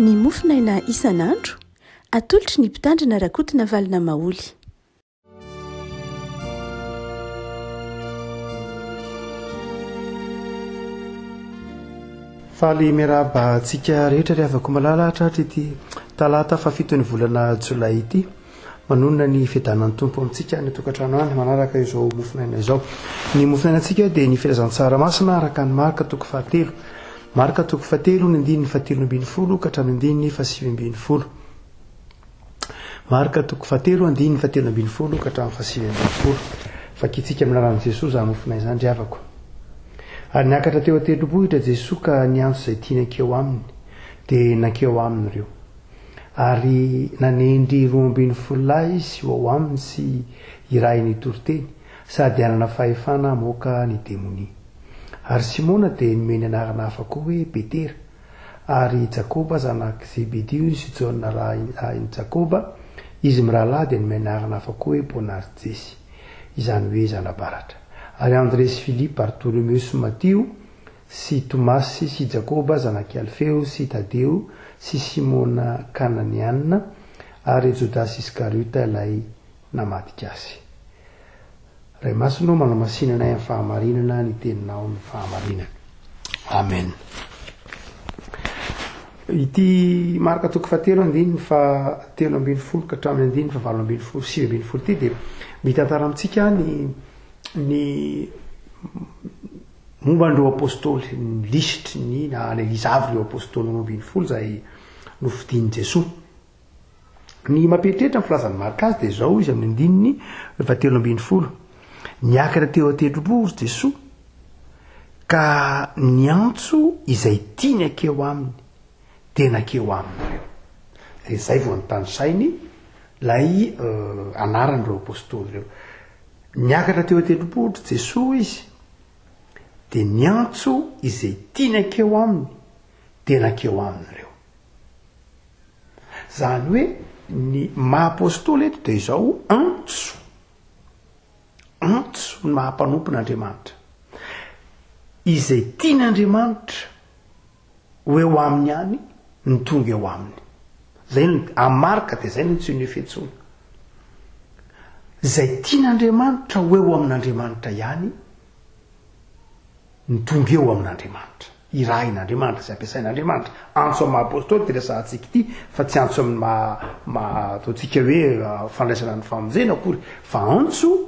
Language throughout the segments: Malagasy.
ny mofinaina isan'andro atolotry ny mpitandrina rakotina valina maoly. faly miaraba antsika rehetra ry avako malala tratra ity talata fa 7ny volana jolay ity manonona ny fiadanan'ny tompo amintsika ny tokantrano any manaraka izao mofinaina izao. Ny mofinaina antsika dia ny filazantsara masina araka ny marika toko fahatelo, marika toko fahatelo ny andininy fahatelo ambin'ny folo ka hatramin'ny andininy fahasivy ambin'ny folo, marika toko fahatelo andininy fahatelo ambin'ny folo ka hatramin'ny fahasivy ambin'ny folo. Fakitsika amin'ny anaran'i Jesosy izany mofinaina izany ry havako. Ary niakatra teo an-tendrombohitra Jesosy ka niantso izay tiany ankeo aminy dia nankeo aminy ireo. Ary nanendry 12 lahy izy ao aminy sy iray ny toriteny sady anana fahefana moka ny demoni. Ary Simona dia nomeny anarana hafa koa hoe Petera, ary Jakoba zanak' Zebedeo sy Jaona rahiny Jakoba izy mirahalahy dia nomeny anarana hafa koa hoe Boanerjesy, izany hoe zanabaratra. Ary André sy Philippe, Bartolomeo sy Matio sy Tomasy sy Jakoba zanak' Alfeo sy Tadeo sy Simona Kananiana ary Jodasy Iskariota ilay namatika azy. Ray masino manao masinana amin'ny fahamarinana ny teninao ny fahamarinana. Amen. Ity marika toko fahatelo andininy fahatelo ambin'ny folo ka hatramin'ny andininy fahavalo ambin'ny folo sivy ambin'ny folo ity dia mitantara amintsika ny momba an'ireo apôstôly, ny lisitry ny na lizavy ireo apôstôly ambin'ny folo izay nofidian'i Jesosy. Ny mampieritreritra ny filazan'ny marika azy dia izao izy amin'ny andininy fahatelo ambin'ny folo. Niakatra teo an-tendrombohitra Jesosy ka niantso izay tiany ankeo aminy dia nankeo aminy ireo. Dia izay vao notany sainy ilay anaran'ireo apôstôly ireo. Niakatra teo an-tendrombohitra Jesosy izy dia niantso izay tiany ankeo aminy dia nankeo aminy ireo. Zany hoe ny maha-apôstôly eto dia izao antso ny maha-mpanompon'Andriamanitra izay tian'Andriamanitra ho eo aminy ihany ny tonga eo aminy. Zay amin'ny marika dia zay no tsy fihetsona. Izay tian'Andriamanitra ho eo amin'Andriamanitra ihany ny tonga eo amin'Andriamanitra, irahin'Andriamanitra izay ampiasain'Andriamanitra. Antso amin'ny maha-apôstôly dia resahantsika ity fa tsy antso amin'ny ataontsika hoe fandraisana ny famonjena akory, fa antso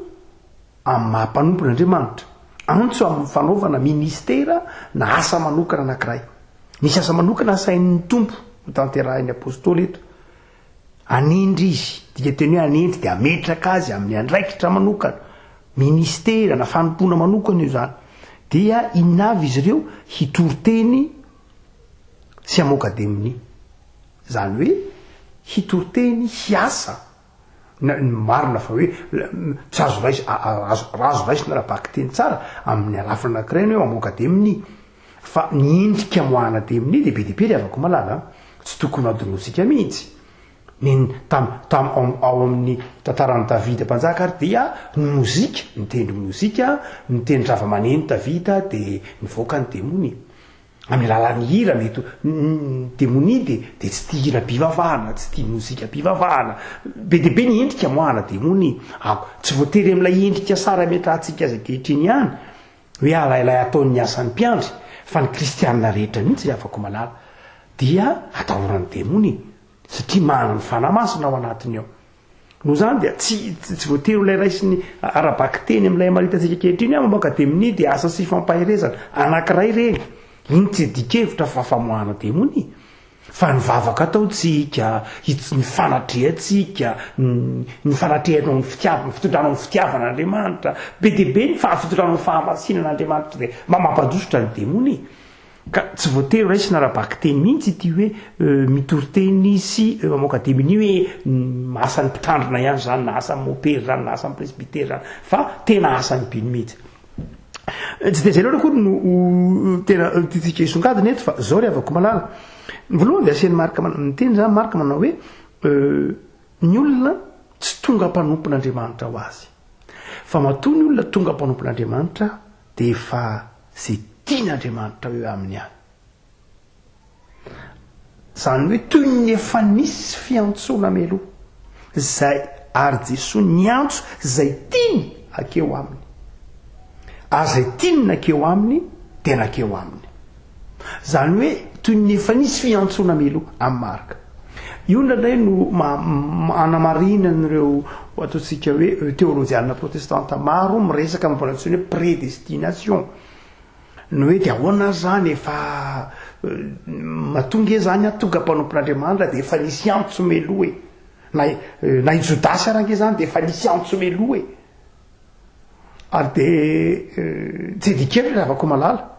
amin'ny maha-mpanompon'Andriamanitra, antso amin'ny fanaovana ministera na asa manokana anankiray. Misy asa manokana asain'ny tompo tanterahin'ny apôstôly eto, anendry izy, dia teny hoe anendry dia ametraka azy amin'ny andraikitra manokana, ministera na fanompona manokana io zany, dia inavy izy ireo hitoriteny sy hamoaka demoni. Zany hoe hitoriteny hiasa marina fa hoe tsy azo raisina raha-baky teny tsara amin'ny alafina anankiray hoe hamoaka demoni, fa niendrika moahana demoni dia be dia be ry avako malala, tsy tokony adonosika mihitsy. Ao amin'ny tantaran'i Davida mpanjaka ary dia ny mozika, nitendry mozika, nitendry zava-maneno Davida dia nivoaka ny demoni. Amin'ny lalan'ny hira mety demoni dia tsy tia hira bivavahana, tsy tia mozika bivavahana. Be dia be ny endrika moahana demoni. Tsy voatery amin'ilay endrika sara metrahantsika azy ankehitriny ihany hoe alailay ataon'ny asan'ny mpiandry, fa ny kristianina rehetra mihitsy afaka malala dia atahorany demoni satria manana ny fanamasina ao anatiny ao. No zany dia tsy voatery ilay raisiny arabaky teny amin'ilay maritantsika ankehitriny ihany mamoaka demoni dia asa sy fampaherezana anankiray reny. Iny tsy dikevitra fa famoahana demoni, fa ny vavaka ataontsika, ny fanatrehantsika, ny fanatrehanao ny fitondranao ny fitiavan'Andriamanitra, be dia be ny fitondranao ny fahamasinan'Andriamanitra dia mampadositra ny demoni. Ka tsy voatery raisina arabaky teny mihitsy ity hoe mitoriteny sy mamoaka demoni hoe asan'ny mpitandrina ihany zany, na asan'ny mopera zany, na asan'ny presbitera zany, fa tena asan'ny biny mihitsy. Tsy dia zay loatra akory no tena tiatsika hisongadina eto, fa zao ry avako malala. Voalohany dia asian'ny marika miteny zany marika manao hoe ny olona tsy tonga mpanompon'Andriamanitra ho azy, fa matoa ny olona tonga mpanompon'Andriamanitra dia efa zay tian'Andriamanitra eo aminy ihany. zany hoe toy ny efa nisy fiantsona meloha zay ary jesosy niantso zay tiany akeo aminy azay tiany nakeo aminy de nakeo aminy zany hoe toy ny efa nisy fiantsona meloha amin'ny marika io ndray no anamarinan'ireo ataontsika hoe théologiana protestante maro miresaka mampanatsoiny hoe prédestination no hoe de ahoana zany efa matonga zany atonga mpanompon'Andriamanitra de efa nisy antso meloha na Jodasy arange zany de efa nisy antso meloha ary de tsy dikevitra avako malala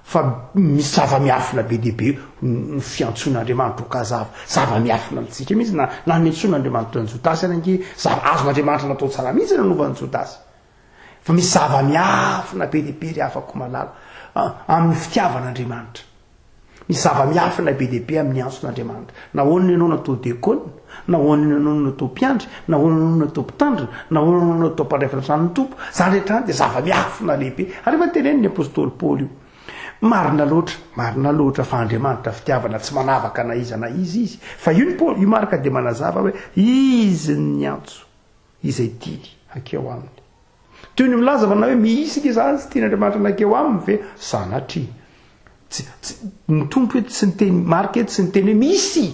fa misy zava-miafina be dehibe ny fiantson'Andriamanitra ka zava-miafina amitsika mihitsy na niantson'Andriamanitra ny Jodasy arange azon'Andriamanitra natao tsara mihitsy nanovany Jodasy fa misy zava-miafina be dehibe ry afako malala amin'ny fitiavan'Andriamanitra misy zava-miafina be dehibe amin'ny antson'Andriamanitra nahoana ianao natao diakona nahoana ianao natao mpiandry nahoana ianao natao mpitandrina nahoana ianao natao mpandray fiantraikany tompo zany rehetra de zava-miafina lehibe ary efa teneniny apôstôly Paoly io marina loatra fa Andriamanitra fitiavana tsy manavaka na izy fa io ny Paoly io marika de manazava hoe izy ny antso izay tiany akeo aminy toy ny milaza fa na hoe misy zany tsy tian'Andriamanitra nakeo aminy ve sanatria ny tompo eto tsy niteny marika eto tsy niteny hoe misy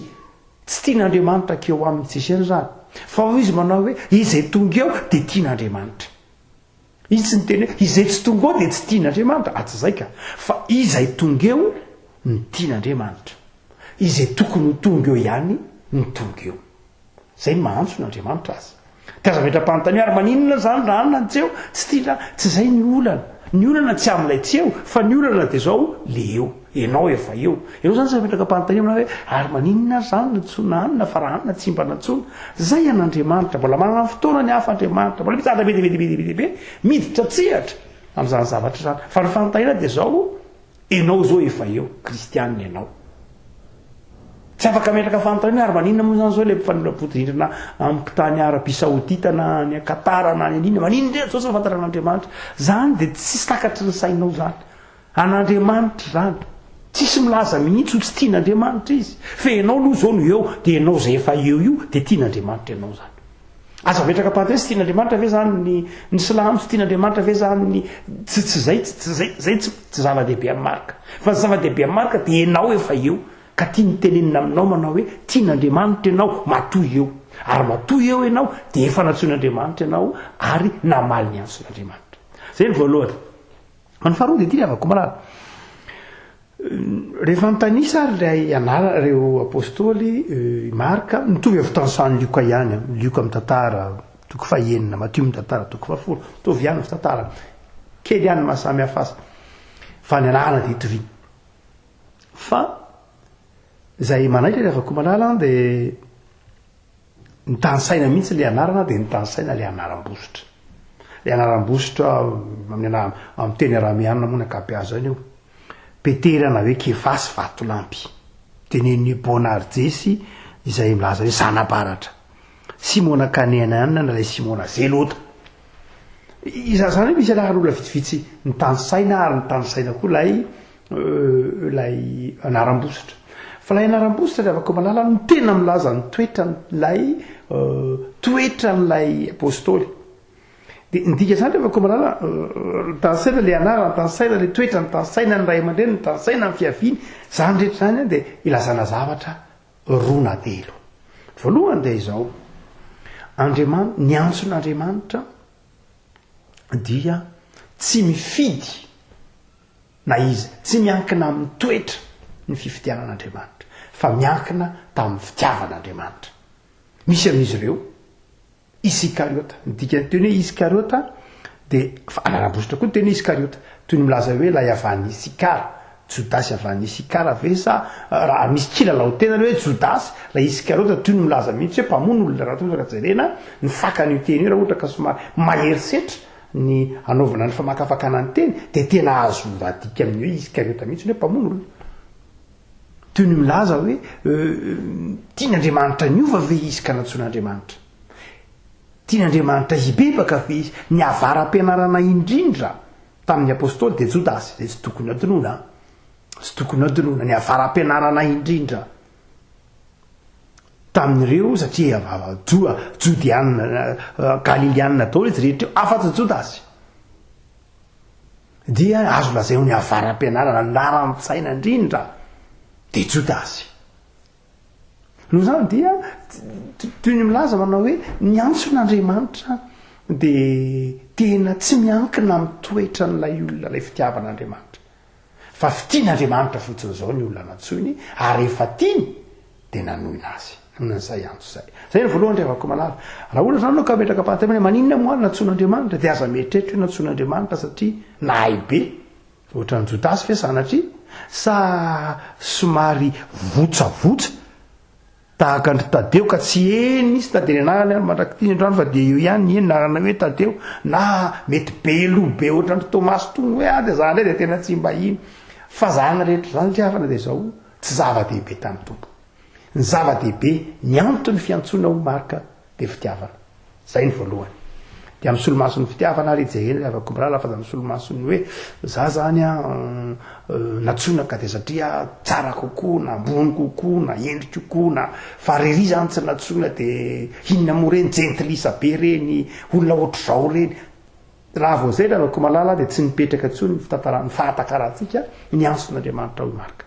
tsy tian'Andriamanitra akeo aminy tsisy an'izany fa izy manao hoe izay tonga eo de tian'Andriamanitra izy tsy niteny hoe izay tsy tonga eo de tsy tian'Andriamanitra atsy zay ka fa izay tonga eo ny tian'Andriamanitra izay tokony ho tonga eo ihany ny tonga eo zay mahantson'Andriamanitra azy kaza metra-panontania ary maninona zany raha anona ntseo tsy zay ny olana tsy amin'ilay tsy eo fa ny olana de zao le eo enao efa eo zany tsy metraka-panontania hoe ary maninona zany natsona anina fa raha anina tsy mba natsona zay an'Andriamanitra mbola manana fotoana ny hafa Andriamanitra mbola mitsada be debe miditra tsehatra am'zany zavatra zany fa ny fanontaniana de zao enao zao efa eo kristianina enao tsy afaka metraka fanontaniana ary maninona moa zany zao le mpifanolampodindrina am'tany Arabia Saodita na ny Qatar na ny anina maninona zao tsy fantaran'Andriamanitra zany de tsisy takatry ny sainao zany an'Andriamanitra zany tsisy milaza mihitsy ho tsy tian'Andriamanitra izy fa enao aloha zao no eo de enao zay efa eo io de tian'Andriamanitra enao zany aza metraka pantena tsy tian'Andriamanitra ve zany ny silamo tsy tian'Andriamanitra ve zany zay tsy zava-dehibe amin'ny marika fa zava-dehibe amin'ny marika de enao efa eo ka tia ny tenenina aminao manao hoe tian'Andriamanitra enao matoy eo ary matoy eo enao de efa natsoin'Andriamanitra enao ary namaly ny antson'Andriamanitra zay ny voalohany ny faharoa de tia avako malala rehefa nitanisa ary lay reo apôstôly marika mitovy avy tansan Lioka ihany Lioka mitantara toko fahenina Matio mitantara toko fahafolo mitovy ihany mitantara kely ihany mahasamy hafa azy fa ny anarana de itovy fa zay manaitra afako malala de nitansaina mihitsy le anarana de nitansaina le anaram-bositra le anaram-bositra amin'ny teny aramianina moa ny akapiaza zany io peterana hoe Kefasy vatolampy teneny Boanerges izay milaza hoe zanabaratra Simona Kaneanana na lay Simona Zelota zany misy alaharola vitsivitsy nitansaina ary nitansaina koa lay anaram-bositra fa lay anaram-bositra de afaka malala no tena milaza ny toetran'lay apôstôly de ndika zany afaka malala tansaina le anarana tansaina le toetra ny tansaina ny ray aman-dreny ny tansaina ny fiaviany zany rehetra zany de ilazana zavatra ronadelo voalohany de izao ny antson'Andriamanitra dia tsy mifidy na izy tsy miankina amin'ny toetra ny fifidianan'Andriamanitra fa miankina tamin'ny fitiavan'Andriamanitra misy amin'izy ireo Iskariota midika teny hoe Iskariota de anaram-bositra koa teny Iskariota toy ny milaza hoe lay avan'ny Sikara Jodasy avan'ny Sikara ve sa raha misy kilalao tenany hoe Jodasy la Iskariota toy ny milaza mihitsy hoe mpamono olona raha toa ka jerena ny fakany io teny io raha ohatra ka somary maherisetra ny anaovana ny famakafakana ny teny de tena azo adika amin'ny hoe Iskariota mihitsy hoe mpamono olona toy ny milaza hoe tian'Andriamanitra niova ve izy ka natsoin'Andriamanitra tian'Andriamanitra hibebaka ve izy ny avara-pianarana indrindra tamin'ny apôstôly de Jodasy de tsy tokony adinoina ny avara-pianarana indrindra tamin'ireo satria jodianina galilianina dao izy rehetra afa-tsy jodazy dia azo lazay ho ny avaram-pianarana nara-mitsaina indrindra de jodazy noho zany dia toy ny milaza manao hoe ny antson'andriamanitra de tena tsy miankina mitoetra n'lay olona lay fitiavan'andriamanitra fa fitian'andriamanitra fotsiny zao ny olona natsoiny ary efa tiany de nanoina azy nonan'izay antso zay zay ny voalohany revako malala raha ola zany nao ka metraka pahatena maninona moany natson'andriamanitra de aza mieritreritra hoe natson'andriamanitra satria nahay be ohatra ny jotasy fe sanatria sa somary votsavotsa tahaka ny Tadeo ka tsy eny izy tadeny anarany any mandrakitiny androany fa de eo ihany ny eny narana hoe Tadeo na mety be lo be ohatra ny Tomasy tonga hoe ady zany ndray de tena tsy mba iny fa zany rehetra zany tiavana de zao tsy zava-dehibe tamin'ny tompo ny zava-dehibe ny antony fiantsoana ho marika de fitiavana zay ny voalohany de amin'ny solomason'ny fitiavana ary jereny avako mirala fa amin'ny solomasony hoe za zany a natsonaka de satria tsara kokoa na ambony kokoa na endrika kokoa na farery zany tsy natsona de hinona mo reny jentilisa be reny olona ohatr' zao reny raha vao zay avako malala de tsy nipetraka tsony fitantarany fahatakarahantsika ny anson'andriamanitra ho marika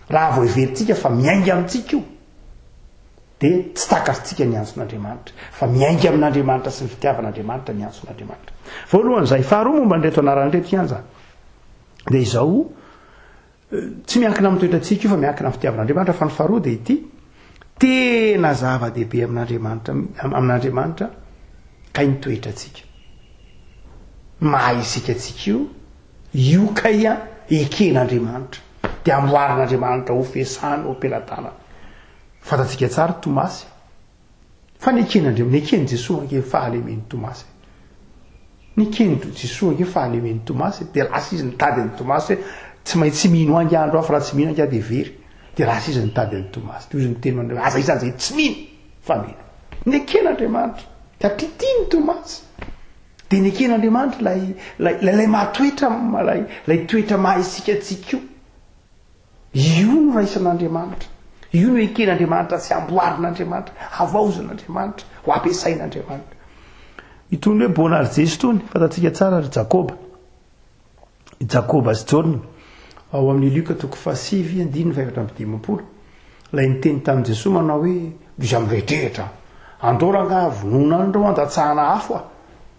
raha vao iveritsika fa miainga amintsika io de tsy takarytsika ny anson'andriamanitra fa miainga amin'andriamanitra sy ny fitiavan'andriamanitra ny anson'andriamanitra voalohany zay faharoa momba nreto anaran'reto ihany zany de izao tsy miankina amin'ny toetratsika io fa miankina amin'ny fitiavan'andriamanitra fa ny faharoa de ity tena zava-dehibe amin'andriamanitra ka nitoetratsika mahay isika atsika io kaia eken'andriamanitra de amboarin'andriamanitra ho fesany ho ampelatana fatatsika tsara Tomasy fa nekeny Jesosy anke fahalemen'ny Tomasy nekeny Jesosy anke fahalemen'ny Tomasy de lasa izy nitady ny Tomasy hoe tsy maintsy mino angiandro aho fa raha tsy mino angia de very de lasa izy nitady ny Tomasy de izy miteny manao aza izany zay tsy mino fa mino neken'andriamanitra tatitiny Tomasy de neken'andriamanitra lay mahatoetra lay toetra mahay isika atsika io no raisan'andriamanitra io no eken'andriamanitra sy amboarin'andriamanitra avaozan'andriamanitra ho ampiasain'andriamanitra itony hoe Boanerges tony fatatsika tsara ry Jakoba sy Jona ao amin'ny Luka 7:5-7 lay niteny tamin'i Jesosy manao hoe izy amirehetrehitra andoranga vonona andreo andatsahana afo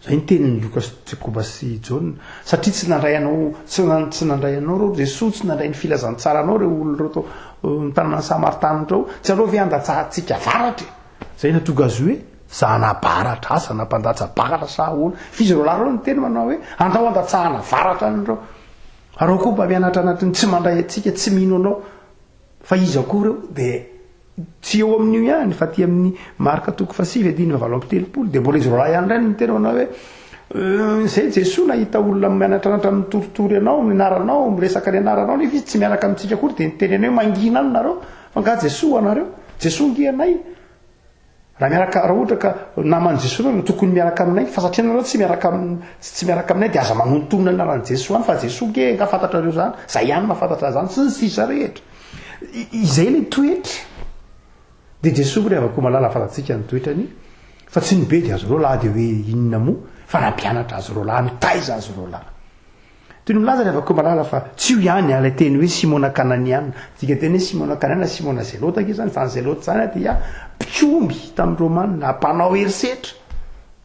zay nitenyny Luka Jakoba sy Jona satria tsy nandray anao reo Jesosy tsy nandray ny filazantsara anao reo olona reo mitanana Samaritany reo tsy aleo ve andatsahantsika varatra zay natonga azy hoe zanabaratra zanampandatsa baratra sa olo fizy reo lahy reo niteny manao hoe andao andatsahana varatra anyreo areo koa mba mianatra anatiny tsy mandray atsika tsy mino anao fa izy akoa reo de tsy eo amin'io ihany fa ty amin'ny Marka 7:7 de mbola izy reo lahy ihany ray niteny manao hoe zay Jesosy nahita olona mianatranatra mitoritory anao minaranao miresaka ny anaranao nefa izy tsy miaraka amintsika kory de niteny anao mangina any nareo fa nga Jesosy anareo Jesosy ngianay raha ohatra ka namany Jesosy no tokony miaraka aminay fa satria nareo tsy miaraka aminay de aza manontonona anaran'i Jesosy any fa Jesosy nge nga fantatrareo zany zay ihany mahafantatra zany sy ny sisa rehetra izay le toetra de Jesosy rehavako malala fantatsika ny toetrany fa tsy ny be de azo reo lahy de hoe inona mo fa nampianatra azy reo lahy mitaiza azy reo lahy toy ny milaza rehavako malala fa tsy io ihany alay teny hoe Simona Kananiana dika teny hoe Simona Kananiana Simona Zelota ke zany Zelota zany dia mpiomby tamin'ny Romanina ampanao herisetra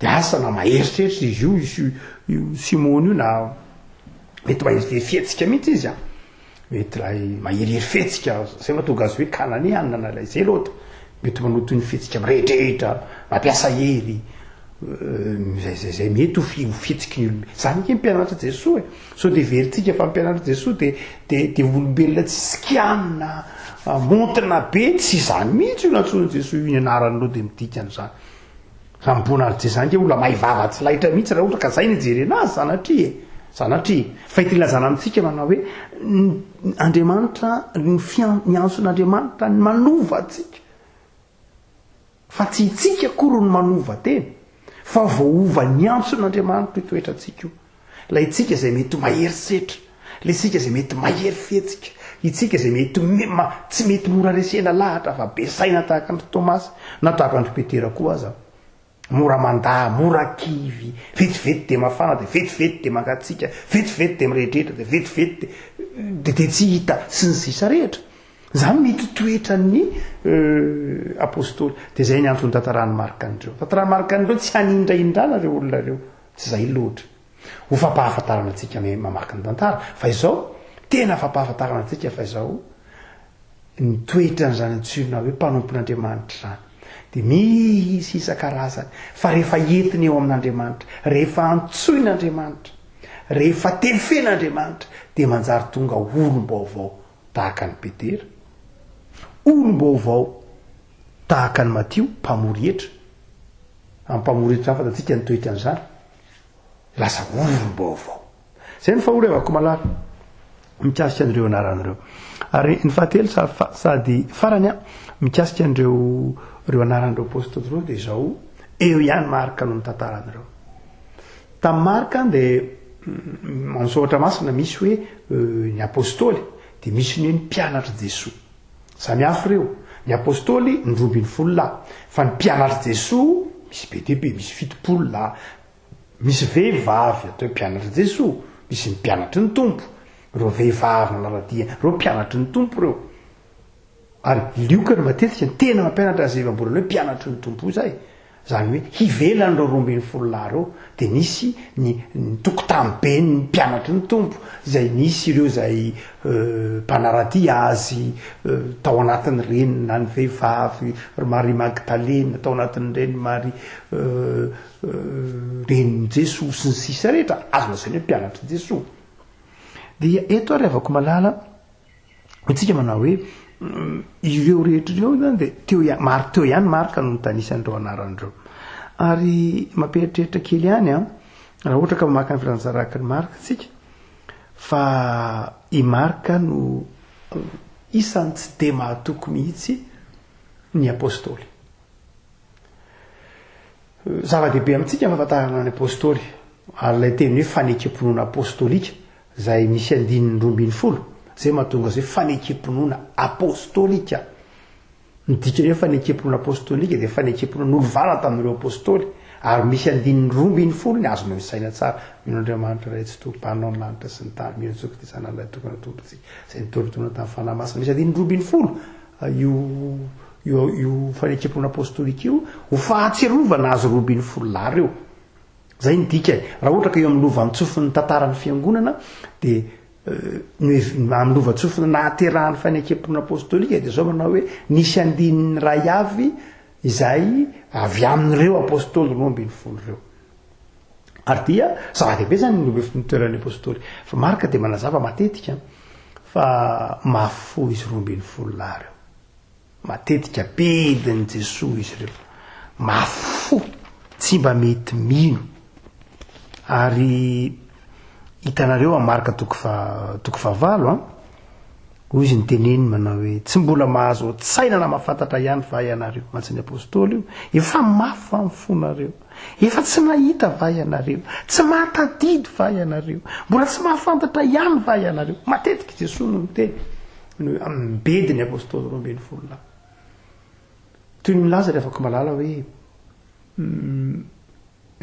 de asana maherisetra izy io Simona io na mety mahery fetsika mihitsy izy mety lay maherihery fetsika zay mahatonga azy hoe Kananiana na lay Zelota mety manoto ny fetsika mirehetrehitra mampiasa hery zay mety ho fitsiky ny olombelona zany ke mpianatra Jesosy so de veritsika fa mpianatra Jesosy de olombelona tsy sikianina montina be tsy zany mihitsy io natsony Jesosy io ny anaran'ireo de midikany zany raha Boanerges zany ke olona mahay vava tsy lahitra mihitsy raha ohatra ka zay ny jerena azy zanatria fa itilazana amintsika manao hoe Andriamanitra ny anson'Andriamanitra ny manova atsika fa tsy itsika kory ny manova tena fa voova ny anson'Andriamanitra itoetra atsika io la itsika zay mety maherisetra le itsika zay mety mahery fetsika itsika zay mety tsy mety mora resena lahatra fa be saina tahaka andry Tomasy na tahaka andry Petera koa aza mora mandaa mora kivy vetivety de mafana de vetivety de mangatsika vetivety de mirehetrehitra de vetivety de tsy hita sy ny sisa rehetra zany mety toetra ny apôstôly de zay ny antony tantarany marika andreo tantarany marika andreo tsy hanindraindrana reo olona reo tsy zay loatra ho fampahafantarana antsika mamaky ny tantara fa izao tena fampahafantarana antsika fa izao ny toetra n'izany antsoina hoe mpanompon'Andriamanitra zany de misy isan-karazany fa rehefa entiny eo amin'Andriamanitra rehefa antsoin'Andriamanitra rehefa tefen'Andriamanitra de manjary tonga olom-baovao tahaka ny Petera olom-baovao tahaka ny Matio mpamorietra amin'ny mpamorietra fantatsika ny toetra an'izany lasa olom-baovao zay ny fahorevako malaky mikasika an'ireo anaran'ireo ary ny fahatelo sady farany mikasika an'ireo anaran'ireo apôstôly reo de zao eo ihany marika no tantaran'ireo tamin'ny marika de mansotra masina misy hoe ny apôstôly de misy ny mpianatra Jesoa samy hafa reo ny apôstôly ny 12 lahy fa ny mpianatra Jesoa misy be dia be misy 70 lahy misy vehivavy atao mpianatra Jesoa misy mpianatry ny tompo reo vehivavy nanaradia reo mpianatry ny tompo reo ary liokany matetika tena mampianatra azy evambolana hoe mpianatry ny tompo zay zany hoe hivelany reo 12 lahy reo de nisy ny tokotany be ny mpianatry ny tompo zay nisy ireo zay mpanaradia azy tao anatin'ny reny na ny vehivavy Marie Magdalena tao anatin'ny reny Marie reny Jesoa sy ny sisa rehetra azo lazaina hoe mpianatry Jesoa dia eto ary avako malala itsika manao hoe ireo rehetra ireo zany de teo ihany marika no notanisan'ireo anaran'ireo ary mampieritreritra kely ihany raha ohatra ka mamaky ny firantsaraka ny marika tsika fa i marika no isany tsy de mahatoky mihitsy ny apôstôly zava-dehibe amintsika fahafantarana ny apôstôly ary lay teny hoe fanekam-ponoana apôstôlika zay misy 12 zay mahatonga zay fanekam-ponoana apôstôlika ny dikany hoe fanekam-ponoana apôstôlika de fanekam-ponoana n'olo-vana tamin'ireo apôstôly ary misy 12 ny azonao isaina tsara mino Andriamanitra ray tsy topanao ny lanitra sy ny tany mino tsoky ty sanany lay tokony atolotsika zay nitorotona tamin'ny fanahy masina misy 12 io fanekam-ponoana apôstôlika io ho fahatserovana azy 12 lahy reo zay ny dikany raha ohatra ka eo amin'ny lova mitsofin'ny tantaran'ny fiangonana de amin'ny lova tsofina nahaterahan'ny fanekam-ponoana apôstôlika de zao manao hoe nisy andininy ray avy izay avy amin'ireo apôstôly 12 reo ary dia zava-dehibe zany ny toeran'ny apôstôly fa marika de manazava matetika fa mafo izy 12 lahy reo matetika bediny Jesoa izy reo mafo tsy mba mety mino ary hitanareo amin'ny marika toko fahavalo hoy izy nyteneny manao hoe tsy mbola mahazo tsaina na mahafantatra ihany va ianareo mantsy ny apôstôly io efa mafy amin'ny fonareo efa tsy mahita va ianareo tsy mahatadidy va ianareo mbola tsy mahafantatra ihany va ianareo matetika Jesoa no miteny amin'ny bediny apôstôly 12 lahy toy ny milaza rehefa ko malala hoe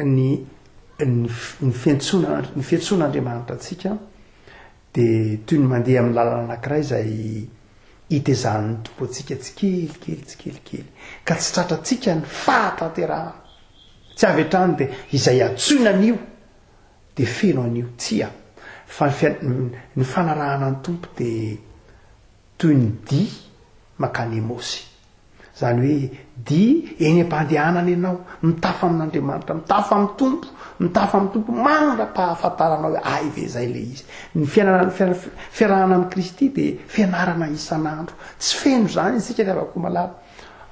ny fiantsoan'Andriamanitra atsika de toy ny mandeha amin'ny lalana anankiray zay itezan'ny tompo atsika tsikelikely ka tsy tratratsika ny fahatanterahana tsy avy hatrany de izay atsoina an'io de feno an'io tsia fa ny fanarahana ny tompo de toy ny di makany emosy zany hoe di eny am-pandehanana ianao mitafa amin'Andriamanitra mitafa amin'ny tompo mitafa amin'ny tompo mandra-pahafantaranao hoe ay ve zay le izy ny fiarahana amin'ny Kristy de fianarana isan'andro tsy feno zany isika rehefa ko malala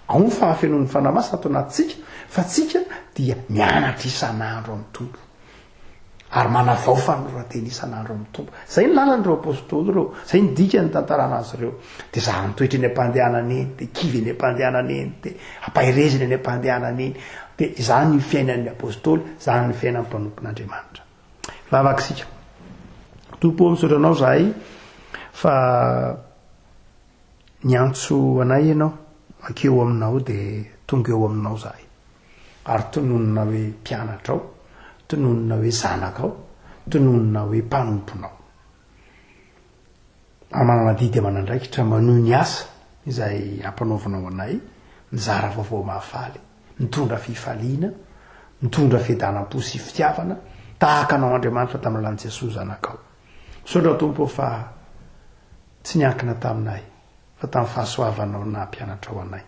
ao ny fahafenon'ny fanahy masina ato anatintsika fa tsika dia mianatra isan'andro amin'ny tompo ary manavao fanorateny isan'andro amin'ny tompo zay ny lalan'ireo apôstôly reo zay ny dika ny tantarana azy reo de za nitoetra eny am-pandehanana eny de kivy eny am-pandehanana eny de ampahirezina eny am-pandehanana eny de zany ny fiainan'ny apôstôly zany ny fiainan'ny mpanompon'Andriamanitra vavakisika tompo misaotranao zahay fa ny antso anay ianao akeo aminao dia tonga eo aminao zahay ary tononona hoe mpianatra ao, tononona hoe zanaka ao, tononona hoe mpanomponao. Amanana didy amanandraikitra manohy ny asa izay ampanaovanao anay, mizara vaovao mahafaly, mitondra fifaliana, mitondra fiadanam-po sy fitiavana tahaka anao Andriamanitra tamin'ny lany Jesosy zanakao. Saotra Tompo fa tsy niankina taminay fa tamin'ny fahasoavanao na mpianatra ao anay.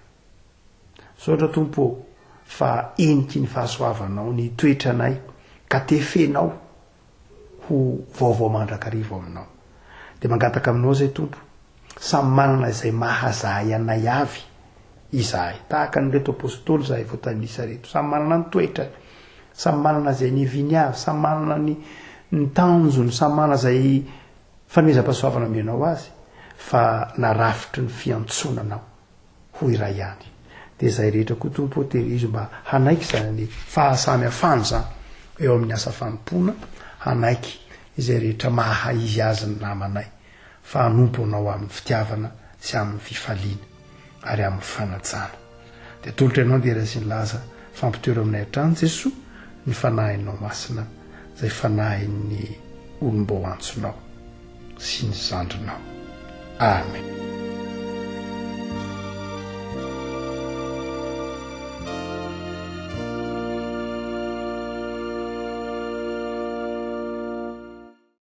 Saotra Tompo fa eniky ny fahasoavanao ny toetra anay ka tefenao ho vaovao mandrakarivo aminao. Dia mangataka aminao zay Tompo, samy manana izay mahazahay anay avy izahay, tahaka nyreto apôstôly zahay voatanisa reto, samy manana ny toetra, samy manana izay niviny avy, samy manana ny tanjony, samy manana izay fanomezam-pahasoavana menao azy, fa narafitry ny fiantsonanao ho iray ihany. Dia izay rehetra koa Tompo terizo mba hanaiky zany fahasamy hafany zany eo amin'ny asa fanompoana, hanaiky izay rehetra mahay izy azy ny namanay, fa hanompo anao amin'ny fitiavana sy amin'ny fifaliana ary amin'ny fanajana. Dia tolotra ianao dia raha sy ny laza fampitoero aminay hatrany Jesosy ny fanahinao masina izay fanahin'ny olom-bao antsonao sy ny zandrinao. Amen.